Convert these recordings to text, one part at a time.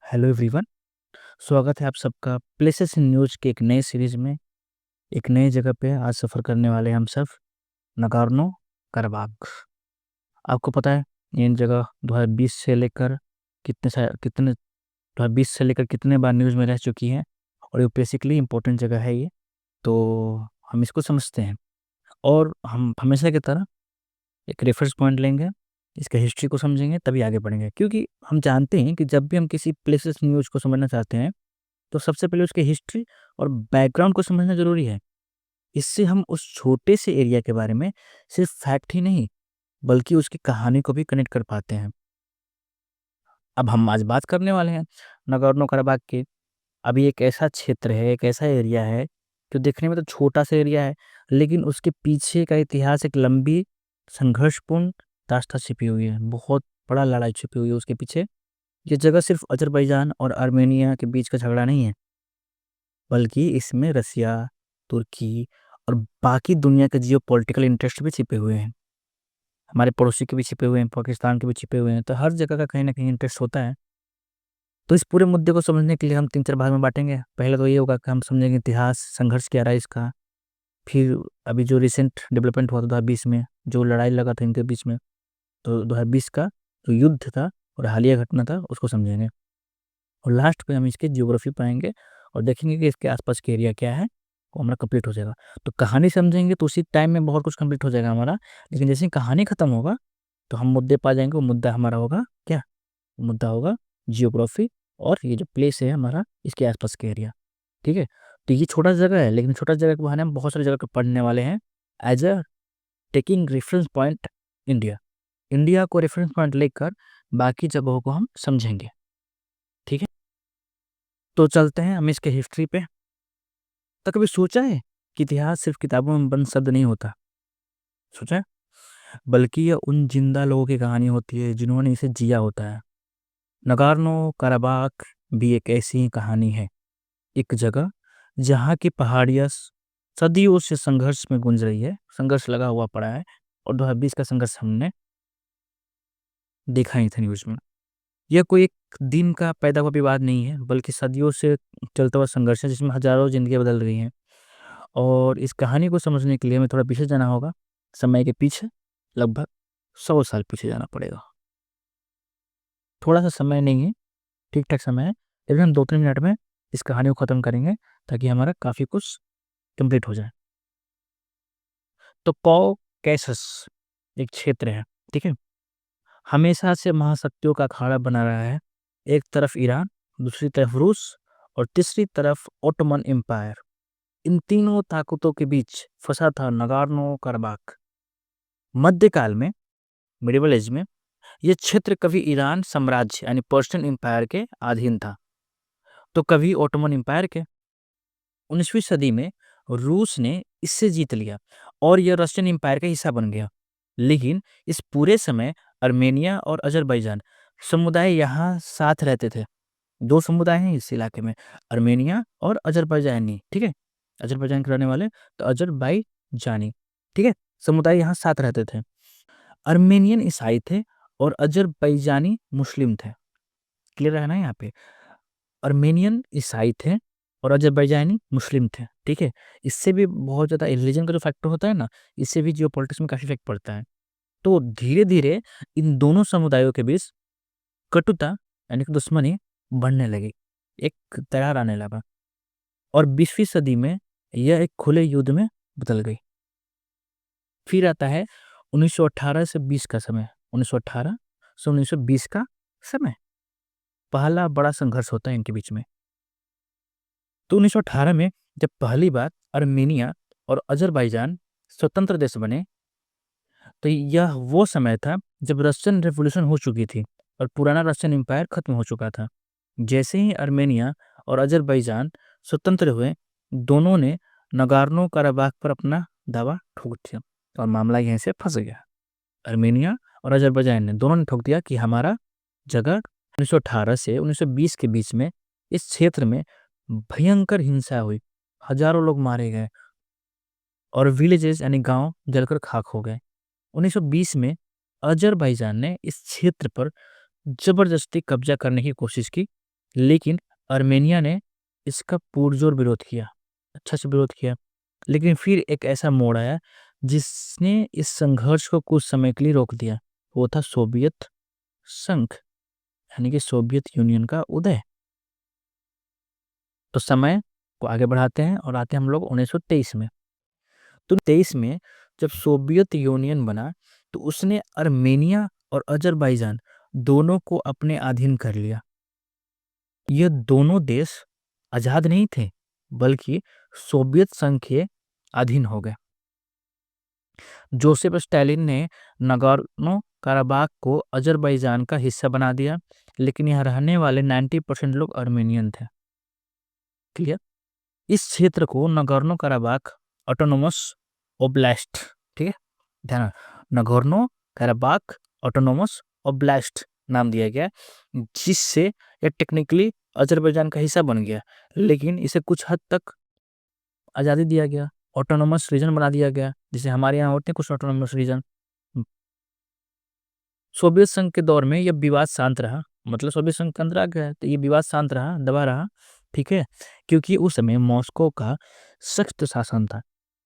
Hello everyone. स्वागत है आप सबका प्लेसेस इन न्यूज़ के एक नए सीरीज में। एक नई जगह पे आज सफ़र करने वाले हैं हम सब, नगोर्नो कराबाख। आपको पता है ये जगह 2020 से लेकर कितने 2020 से लेकर कितने बार न्यूज़ में रह चुकी है, और ये बेसिकली इम्पोर्टेंट जगह है ये। तो हम इसको समझते हैं, और हम हमेशा की तरह एक रेफरेंस पॉइंट लेंगे, इसका हिस्ट्री को समझेंगे, तभी आगे बढ़ेंगे। क्योंकि हम जानते हैं कि जब भी हम किसी प्लेसेस न्यूज़ को समझना चाहते हैं तो सबसे पहले उसकी हिस्ट्री और बैकग्राउंड को समझना ज़रूरी है। इससे हम उस छोटे से एरिया के बारे में सिर्फ फैक्ट ही नहीं, बल्कि उसकी कहानी को भी कनेक्ट कर पाते हैं। अब हम आज बात करने वाले हैं नगोर्नो कराबाख की। अभी एक ऐसा क्षेत्र है, एक ऐसा एरिया है जो देखने में तो छोटा सा एरिया है, लेकिन उसके पीछे का इतिहास एक लंबी संघर्षपूर्ण दास्तान छिपी हुई है। बहुत बड़ा लड़ाई छिपी हुई है उसके पीछे। ये जगह सिर्फ अज़रबैजान और आर्मेनिया के बीच का झगड़ा नहीं है, बल्कि इसमें रसिया, तुर्की और बाकी दुनिया के जियोपॉलिटिकल इंटरेस्ट भी छिपे हुए हैं। हमारे पड़ोसी के भी छिपे हुए हैं, पाकिस्तान के भी छिपे हुए हैं, तो हर जगह का कहीं न कहीं इंटरेस्ट होता है। तो इस पूरे मुद्दे को समझने के लिए हम 3-4 भाग में बाँटेंगे। पहले तो ये होगा कि हम समझेंगे इतिहास, संघर्ष क्या रहा है इसका। फिर अभी जो रिसेंट डेवलपमेंट हुआ था 2020 में, जो लड़ाई लगा था इनके बीच में, तो 2020 का जो युद्ध था और हालिया घटना था, उसको समझेंगे। और लास्ट पे हम इसकी ज्योग्राफी पढ़ेंगे और देखेंगे कि इसके आसपास के एरिया क्या है, वो हमारा कंप्लीट हो जाएगा। तो कहानी समझेंगे तो उसी टाइम में बहुत कुछ कंप्लीट हो जाएगा हमारा। लेकिन जैसे ही कहानी खत्म होगा तो हम मुद्दे पा जाएंगे। वो मुद्दा हमारा होगा क्या? वो मुद्दा होगा जियोग्राफी, और ये जो प्लेस है हमारा, इसके आसपास के एरिया। ठीक है। तो ये छोटा जगह है, लेकिन छोटा जगह के बहाने हम बहुत सारी जगह को पढ़ने वाले हैं, as a taking reference point India. India को रेफरेंस पॉइंट लेकर बाकी जगहों को हम समझेंगे। ठीक है। तो चलते हैं हम इसके हिस्ट्री पे। तो कभी सोचा है कि इतिहास सिर्फ किताबों में बंद शब्द नहीं होता? सोचा है? बल्कि यह उन जिंदा लोगों की कहानी होती है जिन्होंने इसे जिया होता है। नगार्नो कराबाख भी एक ऐसी ही कहानी है। एक जगह जहाँ की पहाड़ियाँ सदियों से संघर्ष में गूंज रही है, संघर्ष लगा हुआ पड़ा है। और 2020 का संघर्ष हमने देखा ही था न्यूज़ में। यह कोई एक दिन का पैदा हुआ विवाद नहीं है, बल्कि सदियों से चलता हुआ संघर्ष है जिसमें हजारों जिंदगियां बदल रही हैं। और इस कहानी को समझने के लिए हमें थोड़ा पीछे जाना होगा, समय के पीछे, लगभग 100 साल पीछे जाना पड़ेगा। थोड़ा सा समय नहीं है, ठीक ठाक समय है, लेकिन हम 2-3 मिनट में इस कहानी को ख़त्म करेंगे ताकि हमारा काफ़ी कुछ कंप्लीट हो जाए। तो कॉकेसस एक क्षेत्र है, ठीक है? हमेशा से महाशक्तियों का अखाड़ा बना रहा है। एक तरफ ईरान, दूसरी तरफ रूस और तीसरी तरफ ओटोमन एम्पायर। इन तीनों ताकतों के बीच फंसा था नगार्नो कराबाख। मध्यकाल में, मिडिवल एज में, यह क्षेत्र कभी ईरान साम्राज्य यानी पर्शियन एम्पायर के अधीन था, तो कभी ओटोमन एम्पायर के। 19वीं सदी में रूस ने इससे जीत लिया और यह रशियन एम्पायर का हिस्सा बन गया। लेकिन इस पूरे समय आर्मेनिया और अजरबैजान समुदाय यहाँ साथ रहते थे। 2 समुदाय हैं इस इलाके में, आर्मेनिया और अजरबैजानी, ठीक है? अजरबैजान के रहने वाले, तो अजरबैजानी, ठीक है? समुदाय यहाँ साथ रहते थे। आर्मेनियन ईसाई थे और अजरबैजानी मुस्लिम थे। क्लियर है ना यहाँ पे? आर्मेनियन ईसाई थे और अजरबैजानी मुस्लिम थे, ठीक है? इससे भी बहुत ज़्यादा रिलीजन का जो फैक्टर होता है ना, इससे भी जियोपॉलिटिक्स में काफ़ी इफ़ेक्ट पड़ता है। तो धीरे-धीरे इन दोनों समुदायों के बीच कटुता यानी कि दुश्मनी बढ़ने लगी। एक दरार आने लगा और 20वीं सदी में यह एक खुले युद्ध में बदल गई। फिर आता है 1918 से 20 का समय। 1918 से 1920 का समय। पहला बड़ा संघर्ष होता है इनके बीच में। तो 1918 में जब पहली बार आर्मेनिया और अजरबैजान स्वतंत्र देश बने, तो यह वो समय था जब रशियन रिवॉल्यूशन हो चुकी थी और पुराना रशियन एम्पायर खत्म हो चुका था। जैसे ही आर्मेनिया और अजरबैजान स्वतंत्र हुए, दोनों ने नगार्नो कराबाख पर अपना दावा ठोक दिया और मामला यहीं से फंस गया। आर्मेनिया और अजरबैजान ने दोनों ने ठोक दिया कि हमारा जगह। 1918 से 1920 के बीच में इस क्षेत्र में भयंकर हिंसा हुई, हजारों लोग मारे गए और विलेजेस यानी गांव जलकर खाक हो गए। 1920 में अजरबैजान ने इस क्षेत्र पर जबरदस्ती कब्जा करने की कोशिश की, लेकिन आर्मेनिया ने इसका पुरजोर विरोध किया, अच्छा से विरोध किया। लेकिन फिर एक ऐसा मोड़ आया जिसने इस संघर्ष को कुछ समय के लिए रोक दिया। वो था सोवियत संघ, यानी कि सोवियत यूनियन का उदय। तो समय को आगे बढ़ाते हैं और आते हैं हम लोग 1923 में। तो 23 में जब सोवियत यूनियन बना तो उसने आर्मेनिया और अजरबैजान दोनों को अपने अधीन कर लिया। ये दोनों देश आजाद नहीं थे, बल्कि सोवियत संघ के अधीन हो गए। जोसेफ स्टालिन ने नगोर्नो काराबाख को अजरबैजान का हिस्सा बना दिया, लेकिन यहाँ रहने वाले 90% लोग आर्मेनियन थे। क्लियर? इस क्षेत्र को नगोर्नो काराबाख ऑटोनोमस ओब्लास्ट, ठीक है, ध्यान, नगोर्नो काराबाख ऑटोनोमस ओब्लास्ट नाम दिया गया, जिससे यह टेक्निकली अजरबैजान का हिस्सा बन गया, लेकिन इसे कुछ हद तक आज़ादी दिया गया, ऑटोनोमस रीजन बना दिया गया, जिसे हमारे यहाँ होते हैं कुछ ऑटोनोमस रीजन। सोवियत संघ के दौर में यह विवाद शांत रहा, मतलब सोवियत संघ के अंदर आ गया तो ये विवाद शांत रहा, दबा रहा, ठीक है, क्योंकि उस समय मॉस्को का सख्त शासन था,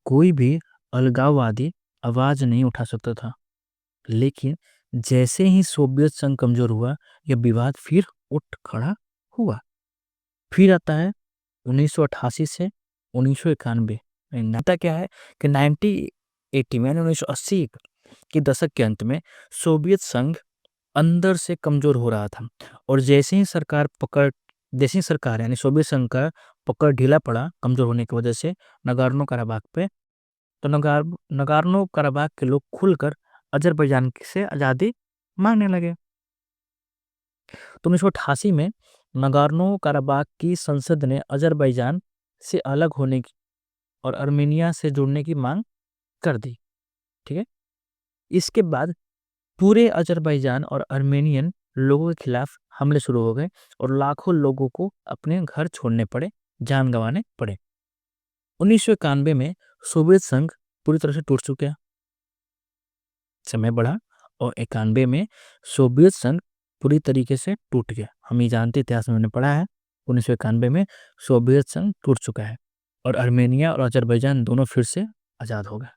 कोई भी अलगाववादी आवाज नहीं उठा सकता था। लेकिन जैसे ही सोवियत संघ कमजोर हुआ, यह विवाद फिर उठ खड़ा हुआ। फिर आता है 1988 से 1991। नाता क्या है कि 1980 में, 1980 के दशक के अंत में सोवियत संघ अंदर से कमजोर हो रहा था, और जैसे ही सरकार यानी सोवियत संघ का पकड़ ढीला पड़ा कमजोर होने की वजह से नगार्नो काराबाख पे, तो नगार्नो काराबाख के लोग खुलकर अजरबैजान से आज़ादी मांगने लगे। तो 1988 में नगार्नो काराबाख की संसद ने अजरबैजान से अलग होने की और आर्मेनिया से जुड़ने की मांग कर दी, ठीक है। इसके बाद पूरे अजरबैजान और आर्मेनियन लोगों के खिलाफ हमले शुरू हो गए और लाखों लोगों को अपने घर छोड़ने पड़े, जान गंवाने पड़े। 1991 में सोवियत संघ पूरी तरह से टूट चुका, समय बढ़ा और 91 में सोवियत संघ पूरी तरीके से टूट गया। हम ये जानते इतिहास में हमने पढ़ा है, 1991 में सोवियत संघ टूट चुका है और आर्मेनिया और अजरबैजान दोनों फिर से आज़ाद हो गए।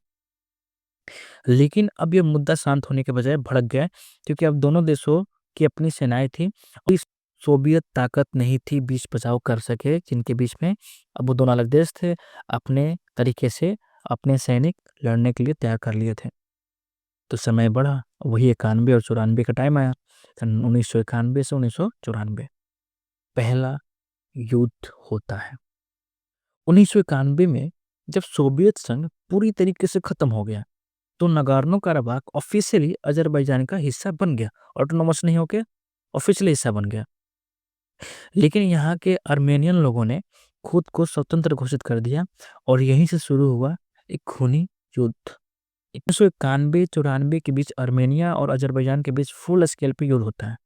लेकिन अब यह मुद्दा शांत होने के बजाय भड़क गया, क्योंकि अब दोनों देशों की अपनी सेनाएं थी, और इस सोवियत ताकत नहीं थी बीच बचाव कर सके जिनके बीच में। अब वो दोनों अलग देश थे, अपने तरीके से अपने सैनिक लड़ने के लिए तैयार कर लिए थे। तो समय बढ़ा, वही 91 और 94 का टाइम आया, 1991 से 1994 पहला युद्ध होता है। 1991 में जब सोवियत संघ पूरी तरीके से खत्म हो गया, तो नगार्नो काराबाख ऑफिशियली अजरबैजान का हिस्सा बन गया, ऑटोनोमस नहीं होके ऑफिशियली हिस्सा बन गया। लेकिन यहाँ के आर्मेनियन लोगों ने खुद को स्वतंत्र घोषित कर दिया और यहीं से शुरू हुआ एक खूनी युद्ध। 1991-94 के बीच आर्मेनिया और अजरबैजान के बीच फुल स्केल पे युद्ध होता है।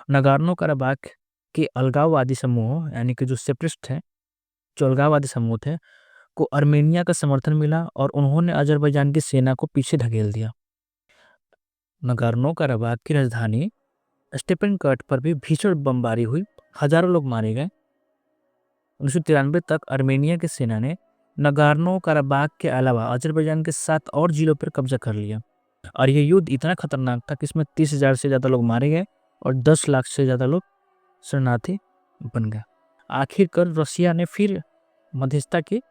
नगार्नो काराबाख के अलगाववादी समूह, यानी कि जो सेपरेटिस्ट थे, जो अलगाववादी समूह थे, को आर्मेनिया का समर्थन मिला और उन्होंने अजरबैजान की सेना को पीछे धकेल दिया। नगार्नो काराबाख की राजधानी स्टेपनकर्ट पर भी भीषण बमबारी हुई, हजारों लोग मारे गए। 1993 तक आर्मेनिया की सेना ने नगार्नो काराबाख के अलावा अजरबैजान के 7 और जिलों पर कब्जा कर लिया, और यह युद्ध इतना खतरनाक था कि इसमें 30,000 से ज़्यादा लोग मारे गए और 10 लाख से ज़्यादा लोग शरणार्थी बन गए। आखिरकार रसिया ने फिर मध्यस्थता की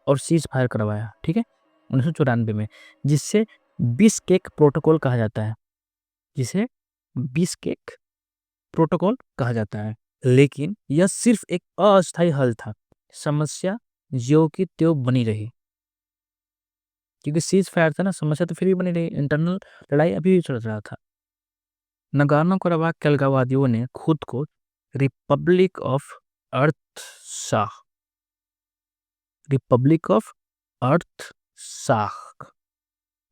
और सीज फायर करवाया, ठीक है, 1994 में, जिससे बिश्केक प्रोटोकॉल कहा जाता है, जिसे बिश्केक प्रोटोकॉल कहा जाता है। लेकिन यह सिर्फ एक अस्थायी हल था, समस्या ज्यों की त्यों बनी रही, क्योंकि सीज फायर था ना, समस्या तो फिर भी बनी रही, इंटरनल लड़ाई अभी भी चल रहा था। नगार्नो काराबाख के अलगाववादियों ने खुद को रिपब्लिक ऑफ अर्थ शाह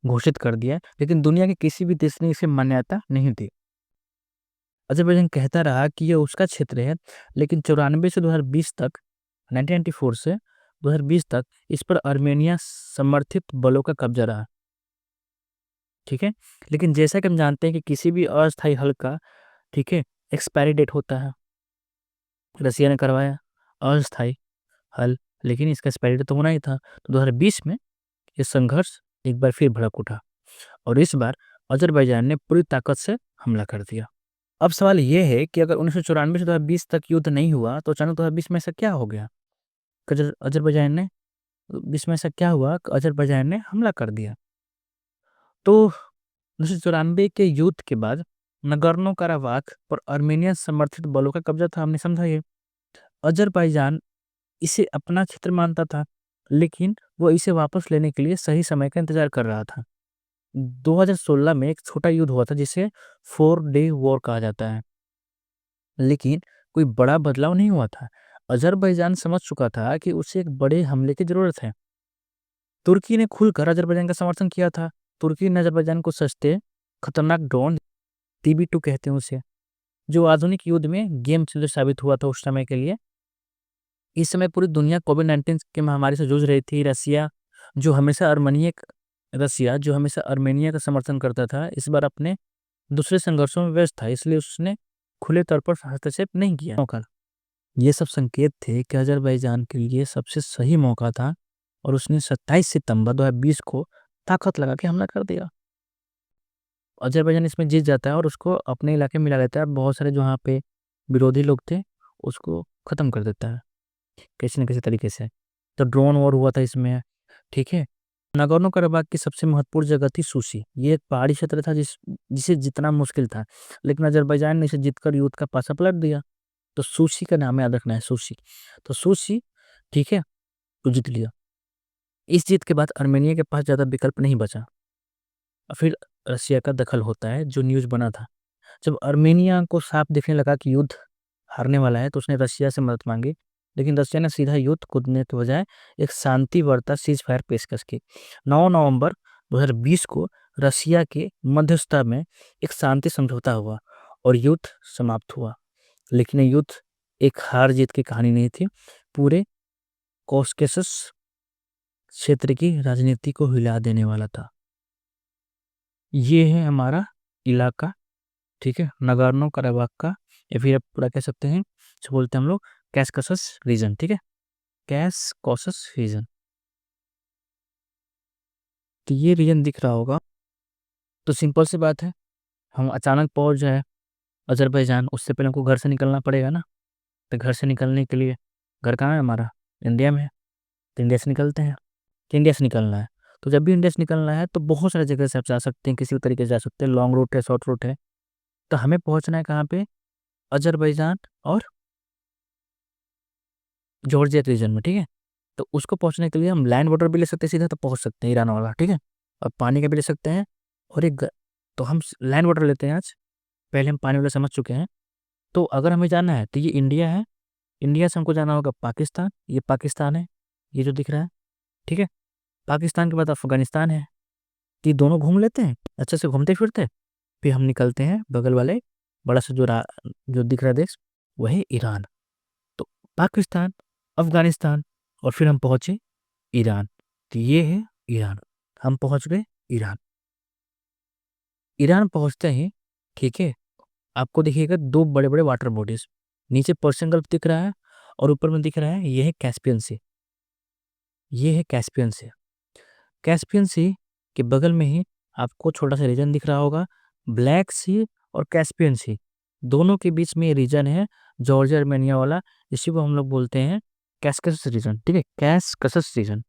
घोषित कर दिया, लेकिन दुनिया के किसी भी देश ने इसे मान्यता नहीं दी। अजरबैजान कहता रहा कि यह उसका क्षेत्र है, लेकिन 94 से 2020 तक, 1994 से 2020 तक इस पर आर्मेनिया समर्थित बलों का कब्जा रहा, ठीक है। लेकिन जैसा कि हम जानते हैं कि किसी भी अस्थायी हल का, ठीक है, एक्सपायरी डेट होता है, रसिया ने करवाया अस्थायी हल, लेकिन इसका एक्सपायरी डेट तो होना ही था। तो 2020 में ये संघर्ष एक बार फिर भड़क उठा और इस बार अज़रबैजान ने पूरी ताकत से हमला कर दिया। अब सवाल ये है कि अगर 1994 से 2020 तक युद्ध नहीं हुआ तो अचानक 2020 में ऐसा क्या हो गया कि अज़रबैजान ने 20 में ऐसा क्या हुआ कि अज़रबैजान ने हमला कर दिया? तो 1994 के युद्ध के बाद नगोर्नो काराबाख पर आर्मेनियन समर्थित बलों का कब्जा था, हमने समझा ये। अज़रबैजान इसे अपना क्षेत्र मानता था, लेकिन वो इसे वापस लेने के लिए सही समय का इंतजार कर रहा था। 2016 में एक छोटा युद्ध हुआ था जिसे 4 डे वॉर कहा जाता है, लेकिन कोई बड़ा बदलाव नहीं हुआ था। अज़रबैजान समझ चुका था कि उसे एक बड़े हमले की ज़रूरत है। तुर्की ने खुलकर अज़रबैजान का समर्थन किया था। तुर्की ने अज़रबैजान को सस्ते, खतरनाक ड्रोन TB2 कहते हैं उसे, जो आधुनिक युद्ध में गेम चेंजर साबित हुआ था उस समय के लिए। इस समय पूरी दुनिया कोविड-19 की महामारी से जूझ रही थी। रसिया जो हमेशा आर्मेनिया का समर्थन करता था, इस बार अपने दूसरे संघर्षों में व्यस्त था, इसलिए उसने खुले तौर पर हस्तक्षेप नहीं किया। मौका ये सब संकेत थे कि अज़रबैजान के लिए सबसे सही मौका था और उसने 27 सितंबर 2020 को ताकत लगा के हमला कर दिया। अज़रबैजान इसमें जीत जाता है और उसको अपने इलाके में मिला लेता है और बहुत सारे जो वहाँ पे विरोधी लोग थे, उसको ख़त्म कर देता है, किसी न किसी तरीके से। तो ड्रोन वॉर हुआ था इसमें, ठीक है? नागोर्नो कराबाख की सबसे महत्वपूर्ण जगह थी सूची। ये एक पहाड़ी क्षेत्र था जिसे जीतना मुश्किल था, लेकिन अज़रबैजान ने इसे जीतकर युद्ध का पासा पलट दिया। तो सूची का नाम याद रखना है, सूची। तो सूची, ठीक है? तो जीत लिया। इस जीत के बाद आर्मेनिया के पास ज़्यादा विकल्प नहीं बचा और फिर रसिया का दखल होता है, जो न्यूज़ बना था। जब आर्मेनिया को साफ दिखने लगा कि युद्ध हारने वाला है, तो उसने रसिया से मदद मांगी, लेकिन रसिया ने सीधा युद्ध कूदने के बजाय एक शांति वार्ता सीज़फायर पेशकश की। 9 नवंबर 2020 को रसिया के मध्यस्थता में एक शांति समझौता हुआ और युद्ध समाप्त हुआ। लेकिन ये युद्ध एक हार-जीत की कहानी नहीं थी, पूरे कॉकेसस क्षेत्र की राजनीति को हिला देने वाला था। ये है हमारा इलाका, ठीक है? नागोर्नो कराबाख का, या फिर आप पूरा कह सकते हैं, इसे बोलते हैं हम लोग कैसकसस रीजन, ठीक है? कैसकॉसस रीजन। तो ये रीजन दिख रहा होगा। तो सिंपल सी बात है, हम अचानक पहुंच जाए अज़रबैजान, उससे पहले हमको घर से निकलना पड़ेगा ना। तो घर से निकलने के लिए, घर कहाँ है हमारा? इंडिया में है। तो इंडिया से निकलते हैं। तो इंडिया से निकलना है, तो जब भी इंडिया से निकलना है तो बहुत सारी जगह से आप जा सकते हैं, किसी भी तरीके से जा सकते हैं, लॉन्ग रूट है, शॉर्ट रूट है। तो हमें पहुंचना है कहाँ पे? अज़रबैजान और जॉर्जिया रीजन में, ठीक है? तो उसको पहुंचने के लिए हम लैंड बॉर्डर भी ले सकते हैं, सीधा तो पहुंच सकते हैं ईरान वाला, ठीक है? और पानी का भी ले सकते हैं, और तो हम लैंड बॉर्डर लेते हैं आज। पहले हम पानी वाला समझ चुके हैं। तो अगर हमें जाना है तो ये इंडिया है, इंडिया से हमको जाना होगा पाकिस्तान, ये पाकिस्तान है, ये जो दिख रहा है, ठीक है? पाकिस्तान के बाद अफगानिस्तान है। तो ये दोनों घूम लेते हैं अच्छे से, घूमते फिरते फिर हम निकलते हैं बगल वाले बड़ा सा जो दिख रहा है देश, वही ईरान। तो पाकिस्तान, अफगानिस्तान, और फिर हम पहुंचे ईरान। तो ये है ईरान। हम पहुंच गए ईरान। ईरान पहुंचते ही, ठीक है, आपको दिखिएगा दो बड़े बड़े वाटर बॉडीज, नीचे पर्शियन गल्फ दिख रहा है और ऊपर में दिख रहा है ये है कैस्पियन सी। ये है कैस्पियन सी। कैस्पियन सी के बगल में ही आपको छोटा सा रीजन दिख रहा होगा, ब्लैक सी और कैस्पियन सी, दोनों के बीच में ये रीजन है जॉर्जिया आर्मेनिया वाला, इसी को हम लोग बोलते हैं कैस्कसस रीजन, ठीक है? कैस्कसस रीजन,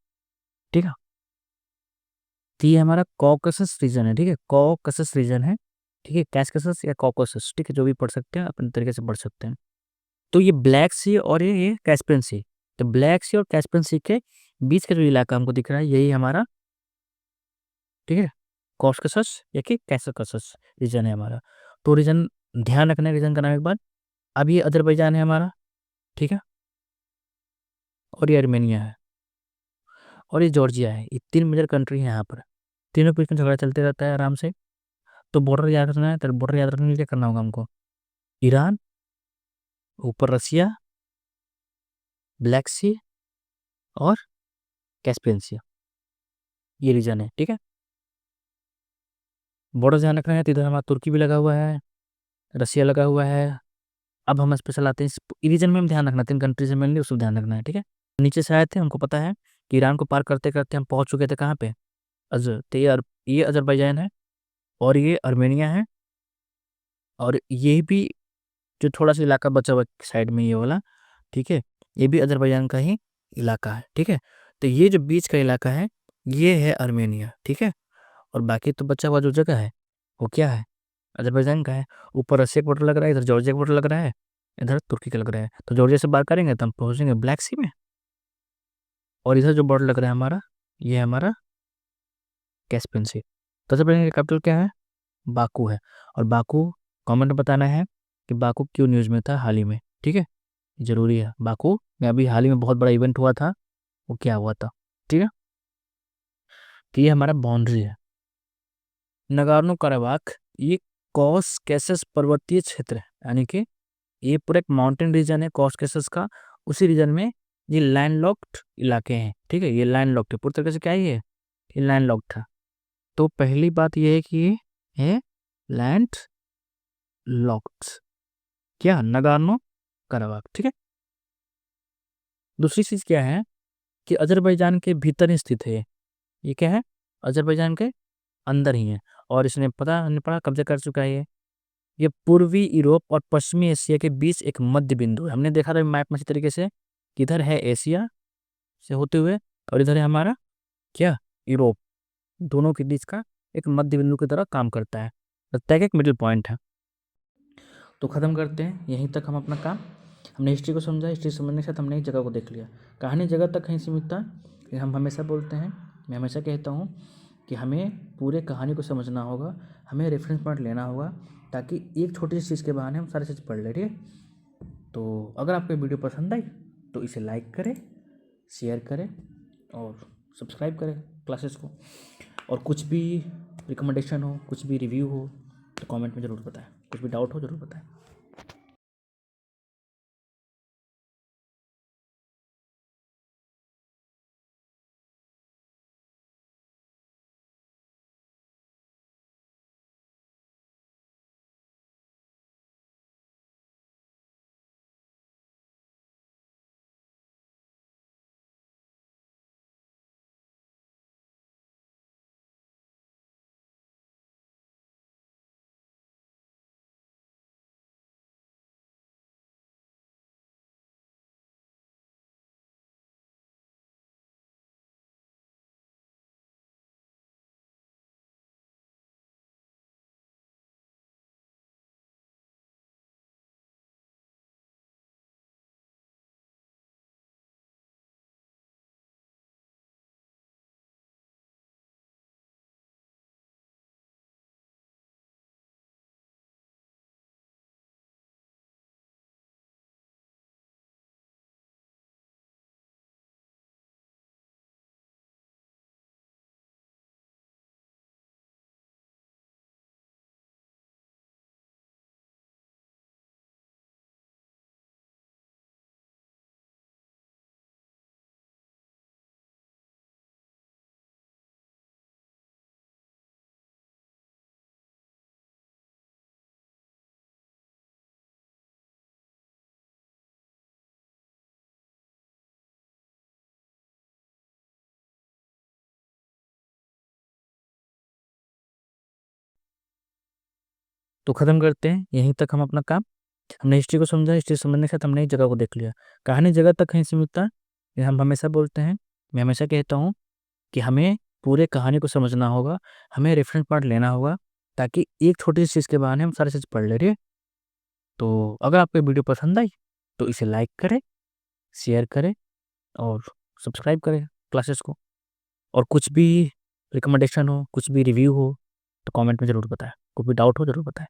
ठीक है? तो ये हमारा कॉकसस रीजन है, ठीक है? कॉकसस रीजन है, ठीक है? कैस्कसस या कॉकसस, ठीक है, जो भी पढ़ सकते हैं अपने तरीके से पढ़ सकते हैं। तो ये ब्लैक सी और ये कैस्पियन सी, तो ब्लैक सी और कैस्पियन सी के बीच का जो इलाका हमको दिख रहा है, यही हमारा, ठीक है, कॉस्कसस या कि कैसकसस रीजन है हमारा। तो रीजन ध्यान रखना है, रीजन का नाम एक बार। अब ये अजरबैजान है हमारा, ठीक है, और ये आर्मेनिया है और ये जॉर्जिया है। ये 3 मेजर कंट्री है यहाँ पर। तीनों के बीच में झगड़ा चलते रहता है आराम से। तो बॉर्डर याद रखना है, तो बॉर्डर याद रखने के लिए क्या करना होगा हमको? ईरान, ऊपर रसिया, ब्लैक सी और कैस्पियन सी, ये रीजन है, ठीक है? बॉर्डर ध्यान रखना है, तो इधर हमारा तुर्की भी लगा हुआ है, रसिया लगा हुआ है, अब हम स्पेशल आते हैं, इस रीजन में हम ध्यान रखना, 3 कंट्री से मेनली उसको ध्यान रखना है, ठीक है। नीचे से आए थे, हमको पता है कि ईरान को पार करते करते हम पहुंच चुके थे कहाँ पे, तो ये अजरबैजान है, और ये अर्मेनिया है, और ये भी जो थोड़ा सा इलाका बचा हुआ साइड में ये वाला, ठीक है, ये भी अजरबैजान का ही इलाका है, ठीक है। तो ये जो बीच का इलाका है ये है अर्मेनिया, ठीक है। और बाकी तो बचा हुआ जो जगह है वो क्या है, अजरबैजान का है। ऊपर रशिया का बॉर्डर लग रहा है, इधर जॉर्जिया का बॉर्डर लग रहा है, इधर तुर्की का लग रहा है। तो जॉर्जिया से बात करेंगे तो हम पहुंचेंगे ब्लैक सी में, और इधर जो बॉर्डर लग रहा है हमारा, ये है हमारा कैस्पियन सी। तो अजरबैजान का कैपिटल क्या है, बाकू है। और बाकू कमेंट में बताना है कि बाकू क्यों न्यूज़ में था हाल ही में, ठीक है, जरूरी है। बाकू में अभी हाल ही में बहुत बड़ा इवेंट हुआ था, वो क्या हुआ था, ठीक है। कि ये हमारा बाउंड्री है, नगार्नो कराबाख, ये कॉस कैसस पर्वतीय क्षेत्र है, यानी कि ये पूरा एक माउंटेन रीजन है कॉस कैसस का। उसी रीजन में ये लैंडलॉक्ड इलाके हैं, ठीक है, ये लैंडलॉक्ड है पूरी तरीके से, क्या है ये लैंडलॉक्ड था। तो पहली बात ये है कि ये है लैंड लॉक्ड, क्या, नगार्नो कराबाख, ठीक है। दूसरी चीज क्या है कि अजरबैजान के भीतर ही स्थित है ये क्या है, अजरबैजान के अंदर ही है। और इसने पता हमने पढ़ा कब्जा कर चुका है ये पूर्वी यूरोप और पश्चिमी एशिया के बीच एक मध्य बिंदु है। हमने देखा था मैप में इसी तरीके से कि इधर है एशिया से होते हुए, और इधर है हमारा क्या, यूरोप, दोनों के बीच का एक मध्य बिंदु की तरह काम करता है, लगता है कि एक मिडिल पॉइंट है। तो ख़त्म करते हैं यहीं तक हम अपना काम। हमने हिस्ट्री को समझा, हिस्ट्री समझने के साथ हमने एक जगह को देख लिया। कहानी जगह तक कहीं सीमित था, कि हम हमेशा बोलते हैं, मैं हमेशा कहता हूँ कि हमें पूरे कहानी को समझना होगा, हमें रेफरेंस पॉइंट लेना होगा, ताकि एक छोटी सी चीज़ के बहाने हम सारी चीज़ पढ़ लें, ठीक है। तो अगर आपको वीडियो पसंद आई तो इसे लाइक करें, शेयर करें और सब्सक्राइब करें क्लासेस को। और कुछ भी रिकमेंडेशन हो, कुछ भी रिव्यू हो तो कमेंट में ज़रूर बताएं, कुछ भी डाउट हो ज़रूर बताएं। तो ख़त्म करते हैं यहीं तक हम अपना काम। हमने हिस्ट्री को समझा, हिस्ट्री समझने के साथ हमने एक जगह को देख लिया। कहानी जगह तक कहीं सीमित था, ये हम हमेशा बोलते हैं, मैं हमेशा कहता हूँ कि हमें पूरे कहानी को समझना होगा, हमें रेफरेंस पॉइंट लेना होगा, ताकि एक छोटी सी चीज़ के बहाने हम सारी चीज़ पढ़ ले रहे हैं। तो अगर आपको ये वीडियो पसंद आई तो इसे लाइक करें, शेयर करें और सब्सक्राइब करें क्लासेस को। और कुछ भी रिकमेंडेशन हो, कुछ भी रिव्यू हो तो कमेंट में ज़रूर बताएं, कोई भी डाउट हो ज़रूर बताएं।